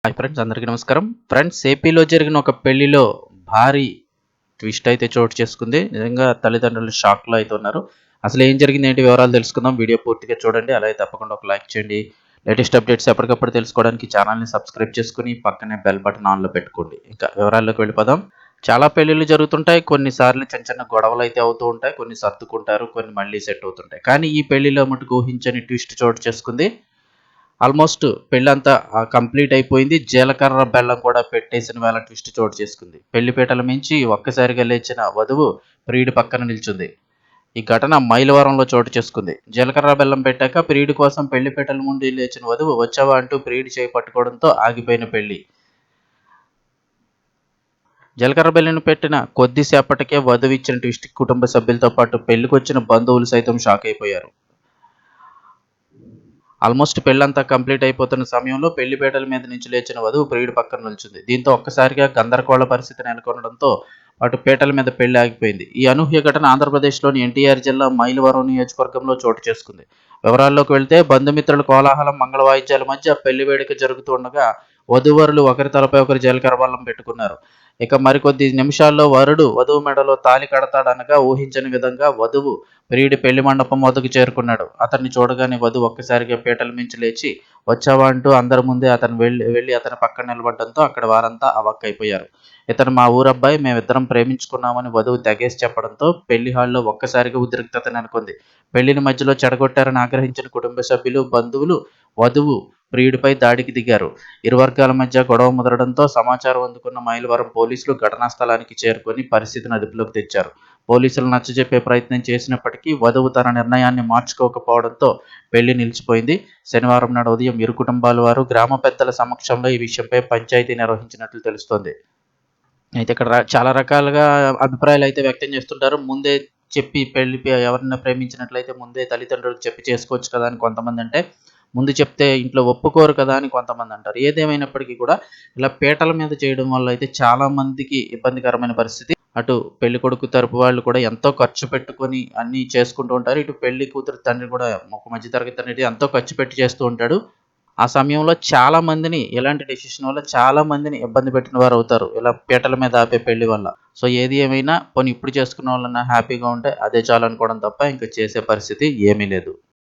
Hi friends, అందరికీ నమస్కారం. Friends, ఏపీలో జరిగిన ఒక పెళ్లిలో భారీ ట్విస్ట్ అయితే చోటు చేసుకుంది. నిజంగా తల్లిదండ్రులు షాక్లో అయితే ఉన్నారు. అసలు ఏం జరిగింది, ఏంటి వివరాలు తెలుసుకుందాం. వీడియో పూర్తిగా చూడండి. అలాగే తప్పకుండా ఒక లైక్ చేయండి. లేటెస్ట్ అప్డేట్స్ ఎప్పటికప్పుడు తెలుసుకోవడానికి ఛానల్ని సబ్స్క్రైబ్ చేసుకుని పక్కనే బెల్ బటన్ ఆన్లో పెట్టుకోండి. ఇంకా వివరాల్లోకి వెళ్ళిపోదాం. చాలా పెళ్ళిళ్ళు జరుగుతుంటాయి. కొన్నిసార్లు చిన్న చిన్న గొడవలు అయితే అవుతూ ఉంటాయి. కొన్ని సర్దుకుంటారు, కొన్ని మళ్ళీ సెట్ అవుతుంటాయి. కానీ ఈ పెళ్లిలో మటుకు ఊహించని ట్విస్ట్ చోటు చేసుకుంది. ఆల్మోస్ట్ పెళ్ళంతా కంప్లీట్ అయిపోయింది. జీలకర్ర బెల్లం కూడా పెట్టేసిన వేళ ట్విస్ట్ చోటు చేసుకుంది. పెళ్లిపీటల మించి ఒక్కసారిగా లేచిన వధువు ప్రియుడి పక్కన నిల్చుంది. ఈ ఘటన మైలవరంలో చోటు చేసుకుంది. జీలకర్ర బెల్లం పెట్టాక ప్రియుడి కోసం పెళ్లిపీటల ముందు లేచిన వధువు వచ్చావా అంటూ ప్రియుడి చేయి పట్టుకోవడంతో ఆగిపోయిన పెళ్లి. జీలకర్ర బెల్లం పెట్టిన కొద్దిసేపటికే వధువు ఇచ్చిన ట్విస్ట్ కుటుంబ సభ్యులతో పాటు పెళ్లికొచ్చిన బంధువులు సైతం షాక్ అయిపోయారు. ఆల్మోస్ట్ పెళ్ళంతా కంప్లీట్ అయిపోతున్న సమయంలో పెళ్లిపీటల మీద నుంచి లేచిన వధువు ప్రియుడి పక్కన నిల్చుంది. దీంతో ఒక్కసారిగా గందరగోళ పరిస్థితి నెలకొనడంతో అటు పీటల మీద పెళ్లి ఆగిపోయింది. ఈ అనూహ్య ఘటన ఆంధ్రప్రదేశ్లోని ఎన్టీఆర్ జిల్లా మైలవరం నియోజకవర్గంలో చోటు చేసుకుంది. వివరాల్లోకి వెళ్తే బంధుమిత్రుల కోలాహలం, మంగళ వాయిద్యాల మధ్య పెళ్లి వేడుక జరుగుతుండగా వధూవరులు ఒకరి తలపై ఒకరు జీలకర్ర బెల్లం పెట్టుకున్నారు. ఇక మరికొద్ది నిమిషాల్లో వరుడు వధువు మెడలో తాళి కడతాడనగా ఊహించని విధంగా వధువు ప్రియుడి పెళ్లి మండపం వద్దకు చేరుకున్నాడు. అతన్ని చూడగానే వధువు ఒక్కసారిగా పీటల మించి లేచి వచ్చావా అంటూ అందరి ముందే అతను వెళ్ళి అతని పక్కన నిలబడడంతో అక్కడ వారంతా అవాక్కైపోయారు. ఇతను మా ఊరబ్బాయి, మేమిద్దరం ప్రేమించుకున్నామని వధువు తెగేసి చెప్పడంతో పెళ్లి హాల్లో ఒక్కసారిగా ఉద్రిక్తత నెలకొంది. పెళ్లిని మధ్యలో చెడగొట్టారని ఆగ్రహించిన కుటుంబ సభ్యులు, బంధువులు వధువు ప్రియుడిపై దాడికి దిగారు. ఇరు వర్గాల మధ్య గొడవ ముదరడంతో సమాచారం అందుకున్న మైలవరం పోలీసులు ఘటనా స్థలానికి చేరుకొని పరిస్థితిని అదుపులోకి తెచ్చారు. పోలీసులు నచ్చజెప్పే ప్రయత్నం చేసినప్పటికీ వధువు తన నిర్ణయాన్ని మార్చుకోకపోవడంతో పెళ్లి నిలిచిపోయింది. శనివారం నాడు ఉదయం ఇరు కుటుంబాల వారు గ్రామ పెద్దల సమక్షంలో ఈ విషయంపై పంచాయతీ నిర్వహించినట్లు తెలుస్తోంది. అయితే ఇక్కడ చాలా రకాలుగా అభిప్రాయాలు అయితే వ్యక్తం చేస్తుంటారు. ముందే చెప్పి ఎవరైనా ప్రేమించినట్లయితే ముందే తల్లిదండ్రులకు చెప్పి చేసుకోవచ్చు కదా అని కొంతమంది అంటే, ముందు చెప్తే ఇంట్లో ఒప్పుకోరు కదా అని కొంతమంది అంటారు. ఏదేమైనప్పటికీ కూడా ఇలా పీటల మీద చేయడం వల్ల అయితే చాలా మందికి ఇబ్బందికరమైన పరిస్థితి. అటు పెళ్లి కొడుకు తరపు వాళ్ళు కూడా ఎంతో ఖర్చు పెట్టుకొని అన్నీ చేసుకుంటూ ఉంటారు. ఇటు పెళ్లి కూతురు తండ్రి కూడా ఒక మధ్యతరగతి అనేది ఎంతో ఖర్చు పెట్టి చేస్తూ ఉంటాడు. ఆ సమయంలో చాలా మందిని ఇలాంటి డెసిషన్ వల్ల చాలా మందిని ఇబ్బంది పెట్టిన వారు అవుతారు. ఇలా పీటల మీద ఆపే పెళ్లి వల్ల. సో ఏది ఏమైనా పోనీ ఇప్పుడు చేసుకున్న వాళ్ళన్నా హ్యాపీగా ఉంటే అదే చాలు అనుకోవడం తప్ప ఇంకా చేసే పరిస్థితి ఏమీ లేదు.